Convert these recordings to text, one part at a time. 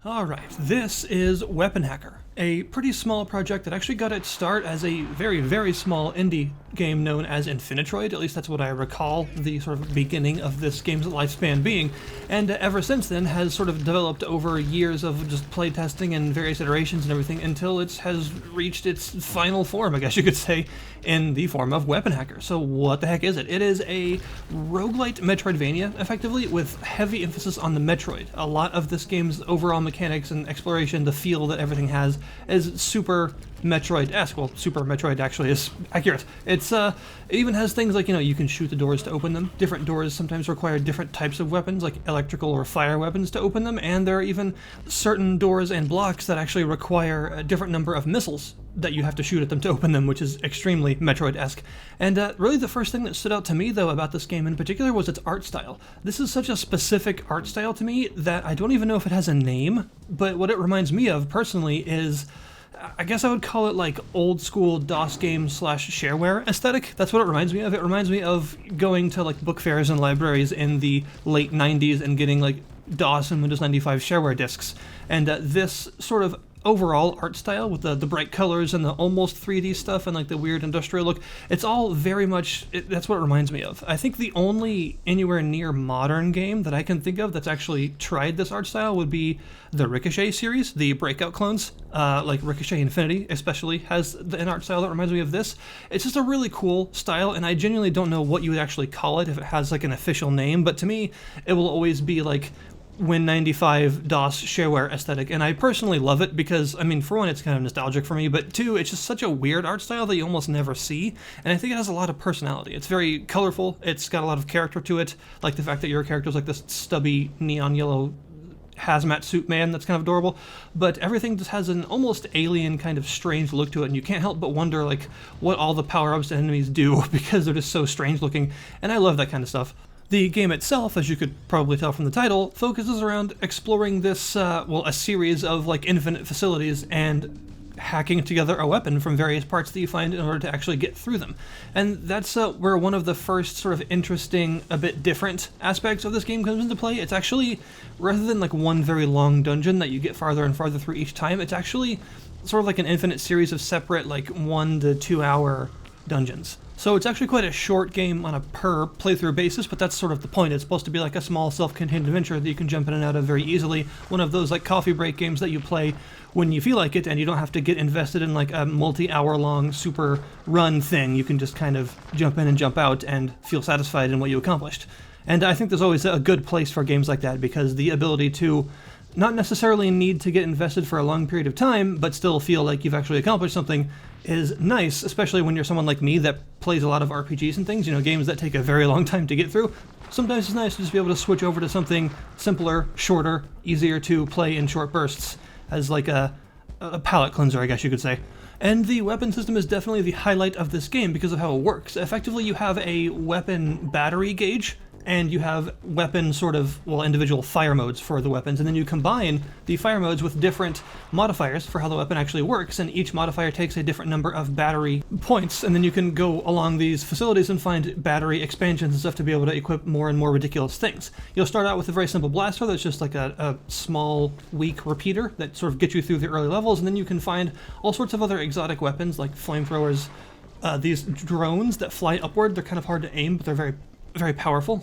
Alright, this is Weapon Hacker, a pretty small project that actually got its start as a very, very small indie game known as Infinitroid. At least that's what I recall the sort of beginning of this game's lifespan being, and ever since then has sort of developed over years of just playtesting and various iterations and everything until it has reached its final form, I guess you could say, in the form of Weapon Hacker. So what the heck is it? It is a roguelite Metroidvania, effectively, with heavy emphasis on the Metroid. A lot of this game's overall mechanics and exploration, the feel that everything has, is super Metroid-esque. Well, Super Metroid actually is accurate. It even has things like, you can shoot the doors to open them. Different doors sometimes require different types of weapons, like electrical or fire weapons, to open them, and there are even certain doors and blocks that actually require a different number of missiles that you have to shoot at them to open them, which is extremely Metroid-esque. And really the first thing that stood out to me, though, about this game in particular was its art style. This is such a specific art style to me that I don't even know if it has a name, but what it reminds me of, personally, is I guess I would call it like old school DOS game / shareware aesthetic. That's what it reminds me of. It reminds me of going to like book fairs and libraries in the late 90s and getting like DOS and Windows 95 shareware discs. And this sort of overall art style with the bright colors and the almost 3D stuff and like the weird industrial look, it's all very much, that's what it reminds me of. I think the only anywhere near modern game that I can think of that's actually tried this art style would be the Rissacher series, the Breakout clones, like Rissacher Infinity especially has an art style that reminds me of this. It's just a really cool style, and I genuinely don't know what you would actually call it if it has like an official name, but to me it will always be like Win95 DOS shareware aesthetic, and I personally love it because, I mean, for one, it's kind of nostalgic for me, but two, it's just such a weird art style that you almost never see, and I think it has a lot of personality. It's very colorful, it's got a lot of character to it, like the fact that your character is like this stubby neon yellow hazmat suit man that's kind of adorable, but everything just has an almost alien kind of strange look to it, and you can't help but wonder like what all the power-ups and enemies do because they're just so strange looking, and I love that kind of stuff. The game itself, as you could probably tell from the title, focuses around exploring this, a series of like infinite facilities and hacking together a weapon from various parts that you find in order to actually get through them. And that's where one of the first sort of interesting, a bit different aspects of this game comes into play. It's actually, rather than like one very long dungeon that you get farther and farther through each time, it's actually sort of like an infinite series of separate like 1 to 2 hour dungeons. So it's actually quite a short game on a per playthrough basis, but that's sort of the point. It's supposed to be like a small self-contained adventure that you can jump in and out of very easily. One of those like coffee break games that you play when you feel like it, and you don't have to get invested in like a multi-hour long super run thing. You can just kind of jump in and jump out and feel satisfied in what you accomplished. And I think there's always a good place for games like that, because the ability to not necessarily need to get invested for a long period of time, but still feel like you've actually accomplished something is nice, especially when you're someone like me that plays a lot of RPGs and things, games that take a very long time to get through. Sometimes it's nice to just be able to switch over to something simpler, shorter, easier to play in short bursts, as like a palate cleanser, I guess you could say. And the weapon system is definitely the highlight of this game because of how it works. Effectively, you have a weapon battery gauge, and you have weapon individual fire modes for the weapons, and then you combine the fire modes with different modifiers for how the weapon actually works, and each modifier takes a different number of battery points, and then you can go along these facilities and find battery expansions and stuff to be able to equip more and more ridiculous things. You'll start out with a very simple blaster that's just like a small, weak repeater that sort of gets you through the early levels, and then you can find all sorts of other exotic weapons like flamethrowers, these drones that fly upward. They're kind of hard to aim, but they're very powerful,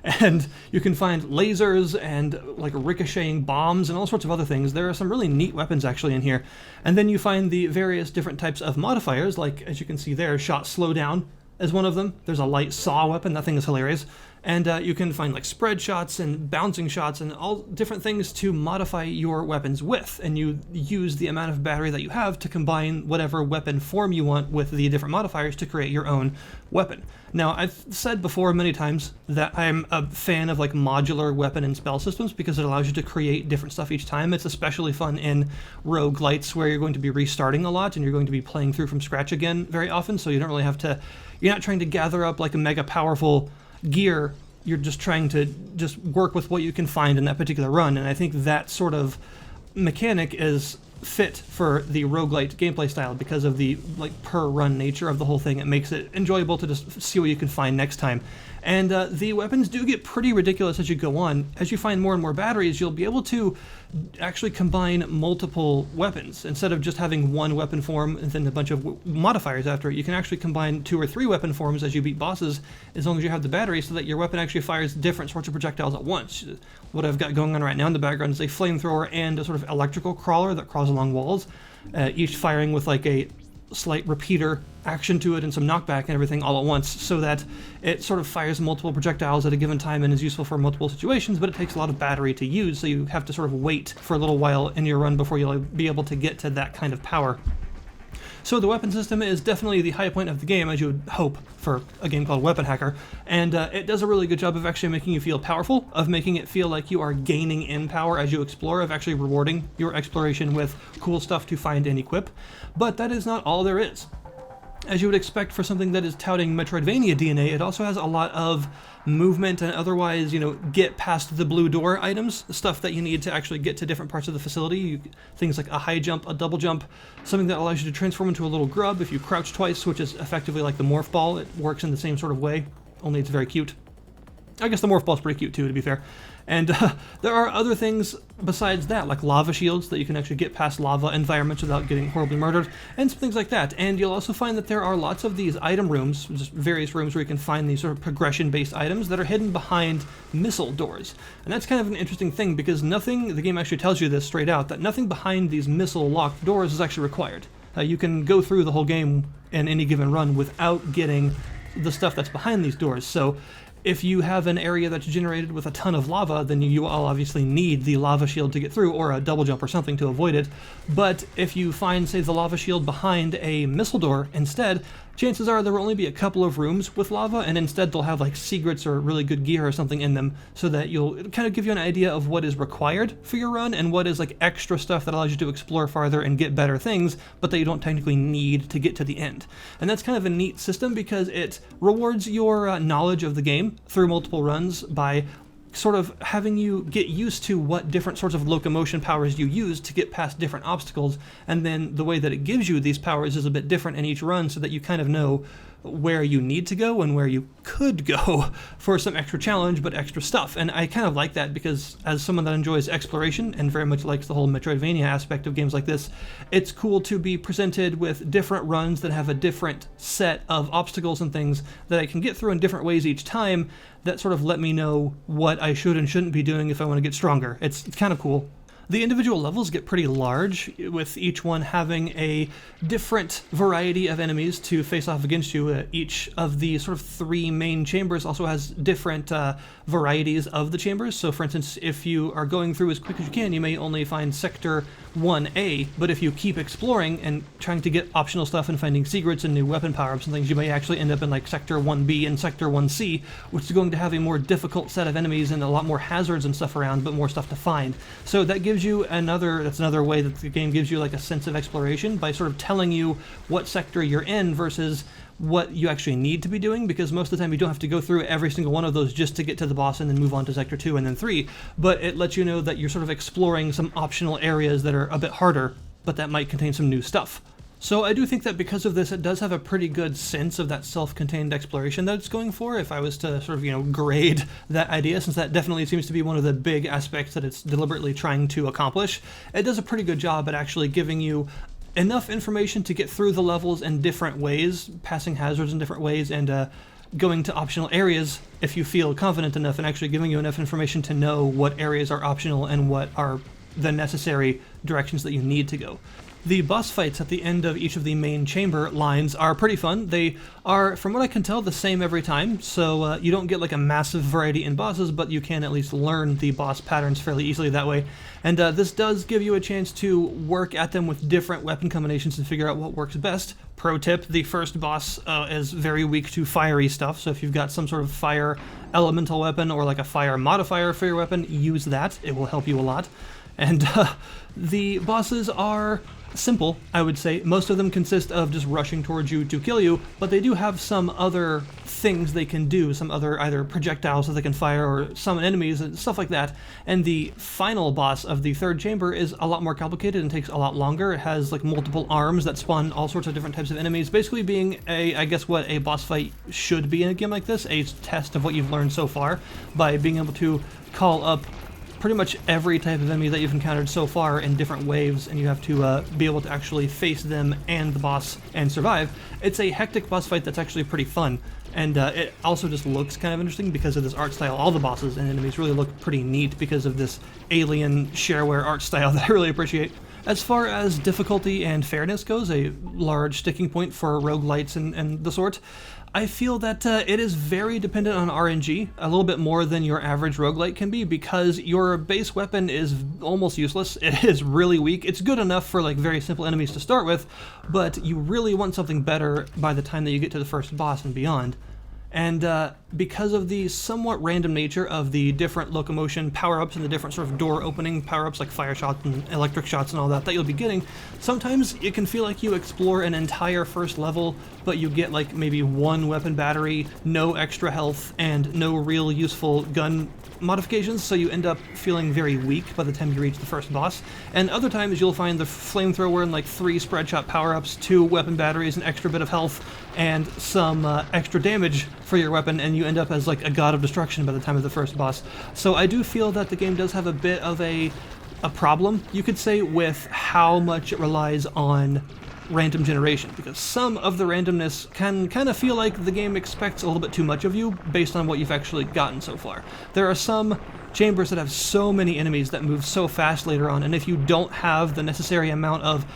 and you can find lasers and like ricocheting bombs and all sorts of other things. There are some really neat weapons actually in here. And then you find the various different types of modifiers, like as you can see there, shot slowdown is one of them. There's a light saw weapon, that thing is hilarious. And you can find like spread shots and bouncing shots and all different things to modify your weapons with, and you use the amount of battery that you have to combine whatever weapon form you want with the different modifiers to create your own weapon. Now, I've said before many times that I'm a fan of like modular weapon and spell systems because it allows you to create different stuff each time. It's especially fun in roguelites where you're going to be restarting a lot and you're going to be playing through from scratch again very often, so you don't really have to, you're not trying to gather up like a mega powerful gear. You're just trying to just work with what you can find in that particular run, and I think that sort of mechanic is fit for the roguelite gameplay style because of the like per run nature of the whole thing. It makes it enjoyable to just see what you can find next time. And the weapons do get pretty ridiculous as you go on. As you find more and more batteries, you'll be able to actually combine multiple weapons. Instead of just having one weapon form and then a bunch of modifiers after it, you can actually combine 2 or 3 weapon forms as you beat bosses, as long as you have the battery, so that your weapon actually fires different sorts of projectiles at once. What I've got going on right now in the background is a flamethrower and a sort of electrical crawler that crawls along walls, each firing with like a slight repeater action to it and some knockback and everything all at once, so that it sort of fires multiple projectiles at a given time and is useful for multiple situations, but it takes a lot of battery to use, so you have to sort of wait for a little while in your run before you'll be able to get to that kind of power. So the weapon system is definitely the high point of the game, as you would hope for a game called Weapon Hacker, and it does a really good job of actually making you feel powerful, of making it feel like you are gaining in power as you explore, of actually rewarding your exploration with cool stuff to find and equip. But that is not all there is. As you would expect for something that is touting Metroidvania DNA, it also has a lot of movement and otherwise, get past the blue door items, stuff that you need to actually get to different parts of the facility. Things like a high jump, a double jump, something that allows you to transform into a little grub if you crouch twice, which is effectively like the morph ball. It works in the same sort of way, only it's very cute. I guess the morph ball's pretty cute too, to be fair. And there are other things besides that, like lava shields that you can actually get past lava environments without getting horribly murdered, and some things like that. And you'll also find that there are lots of these item rooms, just various rooms where you can find these sort of progression-based items that are hidden behind missile doors. And that's kind of an interesting thing, because nothing, the game actually tells you this straight out, that nothing behind these missile-locked doors is actually required. You can go through the whole game in any given run without getting the stuff that's behind these doors. So if you have an area that's generated with a ton of lava, then you will obviously need the lava shield to get through, or a double jump or something to avoid it. But if you find, say, the lava shield behind a missile door instead, chances are there will only be a couple of rooms with lava, and instead they'll have like secrets or really good gear or something in them, so that it'll kind of give you an idea of what is required for your run and what is like extra stuff that allows you to explore farther and get better things, but that you don't technically need to get to the end. And that's kind of a neat system, because it rewards your knowledge of the game through multiple runs by sort of having you get used to what different sorts of locomotion powers you use to get past different obstacles, and then the way that it gives you these powers is a bit different in each run, so that you kind of know where you need to go and where you could go for some extra challenge but extra stuff. And I kind of like that, because as someone that enjoys exploration and very much likes the whole Metroidvania aspect of games like this, it's cool to be presented with different runs that have a different set of obstacles and things that I can get through in different ways each time, that sort of let me know what I should and shouldn't be doing if I want to get stronger. It's kind of cool. The individual levels get pretty large, with each one having a different variety of enemies to face off against you. Each of the sort of 3 main chambers also has different varieties of the chambers. So for instance, if you are going through as quick as you can, you may only find Sector 1A, but if you keep exploring and trying to get optional stuff and finding secrets and new weapon power-ups and things, you may actually end up in like Sector 1B and Sector 1C, which is going to have a more difficult set of enemies and a lot more hazards and stuff around, but more stuff to find. So that gives you that's another way that the game gives you like a sense of exploration, by sort of telling you what sector you're in versus what you actually need to be doing, because most of the time you don't have to go through every single one of those just to get to the boss and then move on to Sector 2 and then 3, but it lets you know that you're sort of exploring some optional areas that are a bit harder, but that might contain some new stuff. So I do think that because of this, it does have a pretty good sense of that self-contained exploration that it's going for, if I was to sort of, grade that idea, since that definitely seems to be one of the big aspects that it's deliberately trying to accomplish. It does a pretty good job at actually giving you enough information to get through the levels in different ways, passing hazards in different ways, and going to optional areas if you feel confident enough, and actually giving you enough information to know what areas are optional and what are the necessary directions that you need to go. The boss fights at the end of each of the main chamber lines are pretty fun. They are, from what I can tell, the same every time, so you don't get like a massive variety in bosses, but you can at least learn the boss patterns fairly easily that way. And this does give you a chance to work at them with different weapon combinations and figure out what works best. Pro tip, the first boss is very weak to fiery stuff, so if you've got some sort of fire elemental weapon or like a fire modifier for your weapon, use that. It will help you a lot. And the bosses are simple, I would say. Most of them consist of just rushing towards you to kill you, but they do have some other things they can do, some other either projectiles that they can fire or summon enemies and stuff like that. And the final boss of the third chamber is a lot more complicated and takes a lot longer. It has like multiple arms that spawn all sorts of different types of enemies, basically being I guess what a boss fight should be in a game like this, a test of what you've learned so far by being able to call up pretty much every type of enemy that you've encountered so far in different waves, and you have to be able to actually face them and the boss and survive. It's a hectic boss fight that's actually pretty fun, and it also just looks kind of interesting because of this art style. All the bosses and enemies really look pretty neat because of this alien shareware art style that I really appreciate. As far as difficulty and fairness goes, a large sticking point for roguelites and the sort, I feel that it is very dependent on RNG, a little bit more than your average roguelite can be, because your base weapon is almost useless. It is really weak. It's good enough for like very simple enemies to start with, but you really want something better by the time that you get to the first boss and beyond. And because of the somewhat random nature of the different locomotion power-ups and the different sort of door opening power-ups like fire shots and electric shots and all that you'll be getting, sometimes it can feel like you explore an entire first level, but you get like maybe one weapon battery, no extra health, and no real useful gun modifications, so you end up feeling very weak by the time you reach the first boss. And other times you'll find the flamethrower and like 3 spread shot power-ups, 2 weapon batteries, an extra bit of health, and some extra damage for your weapon, and you end up as like a god of destruction by the time of the first boss. So I do feel that the game does have a bit of a problem, you could say, with how much it relies on random generation, because some of the randomness can kind of feel like the game expects a little bit too much of you based on what you've actually gotten so far. There are some chambers that have so many enemies that move so fast later on, and if you don't have the necessary amount of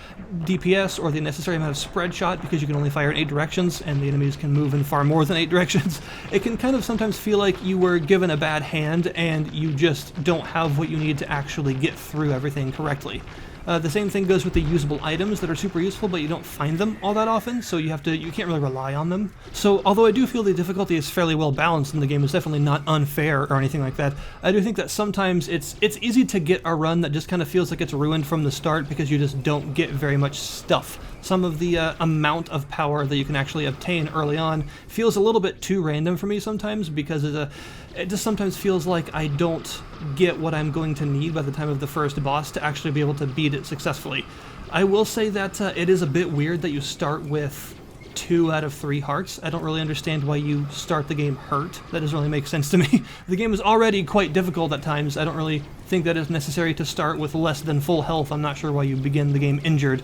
DPS or the necessary amount of spread shot, because you can only fire in 8 directions and the enemies can move in far more than 8 directions, it can kind of sometimes feel like you were given a bad hand and you just don't have what you need to actually get through everything correctly. The same thing goes with the usable items that are super useful, but you don't find them all that often, so you can't really rely on them. So although I do feel the difficulty is fairly well balanced and the game is definitely not unfair or anything like that, I do think that sometimes it's easy to get a run that just kind of feels like it's ruined from the start because you just don't get very much stuff. Some of the amount of power that you can actually obtain early on feels a little bit too random for me sometimes, because it just sometimes feels like I don't get what I'm going to need by the time of the first boss to actually be able to beat it successfully. I will say that it is a bit weird that you start with 2 out of 3 hearts. I don't really understand why you start the game hurt. That doesn't really make sense to me. The game is already quite difficult at times. I don't really think that it's necessary to start with less than full health. I'm not sure why you begin the game injured.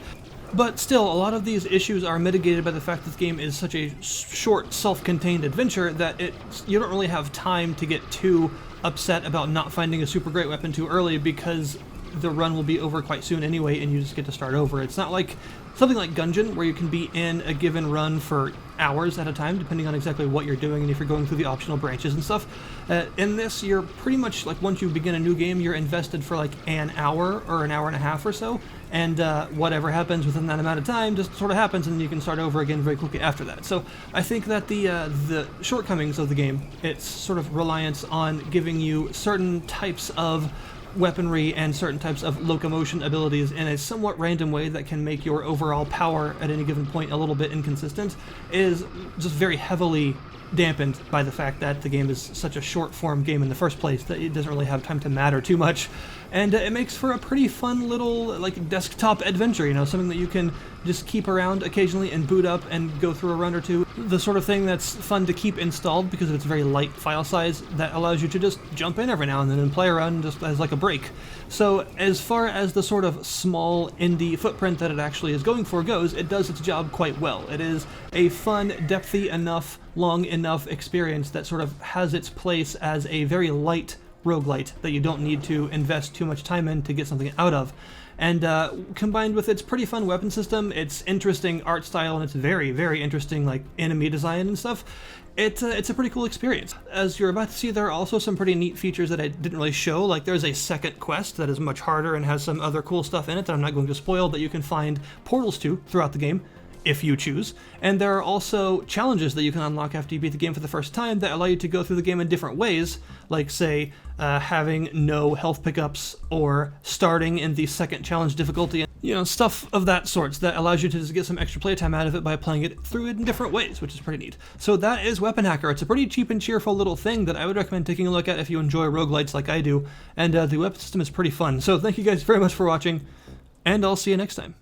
But still, a lot of these issues are mitigated by the fact that the game is such a short, self-contained adventure that you don't really have time to get too upset about not finding a super great weapon too early, because the run will be over quite soon anyway and you just get to start over. It's not like something like Gungeon, where you can be in a given run for hours at a time, depending on exactly what you're doing and if you're going through the optional branches and stuff. In this, you're pretty much like, once you begin a new game, you're invested for like an hour or an hour and a half or so, and whatever happens within that amount of time just sort of happens, and you can start over again very quickly after that. So I think that the shortcomings of the game, its sort of reliance on giving you certain types of weaponry and certain types of locomotion abilities in a somewhat random way that can make your overall power at any given point a little bit inconsistent, is just very heavily dampened by the fact that the game is such a short form game in the first place that it doesn't really have time to matter too much. And it makes for a pretty fun little like desktop adventure, you know, something that you can just keep around occasionally and boot up and go through a run or two. The sort of thing that's fun to keep installed because of its very light file size that allows you to just jump in every now and then and play around just as like a break. So as far as the sort of small indie footprint that it actually is going for goes, it does its job quite well. It is a fun, depthy enough, long enough experience that sort of has its place as a very light roguelite that you don't need to invest too much time in to get something out of. And combined with its pretty fun weapon system, its interesting art style, and its very, very interesting like enemy design and stuff, it's a pretty cool experience. As you're about to see, there are also some pretty neat features that I didn't really show. Like there's a second quest that is much harder and has some other cool stuff in it that I'm not going to spoil, that you can find portals to throughout the game. if you choose. And there are also challenges that you can unlock after you beat the game for the first time that allow you to go through the game in different ways, like say having no health pickups or starting in the second challenge difficulty, you know, stuff of that sort that allows you to just get some extra playtime out of it by playing it through it in different ways, which is pretty neat. So that is Weapon Hacker. It's a pretty cheap and cheerful little thing that I would recommend taking a look at if you enjoy roguelites like I do, and the weapon system is pretty fun. So thank you guys very much for watching, and I'll see you next time.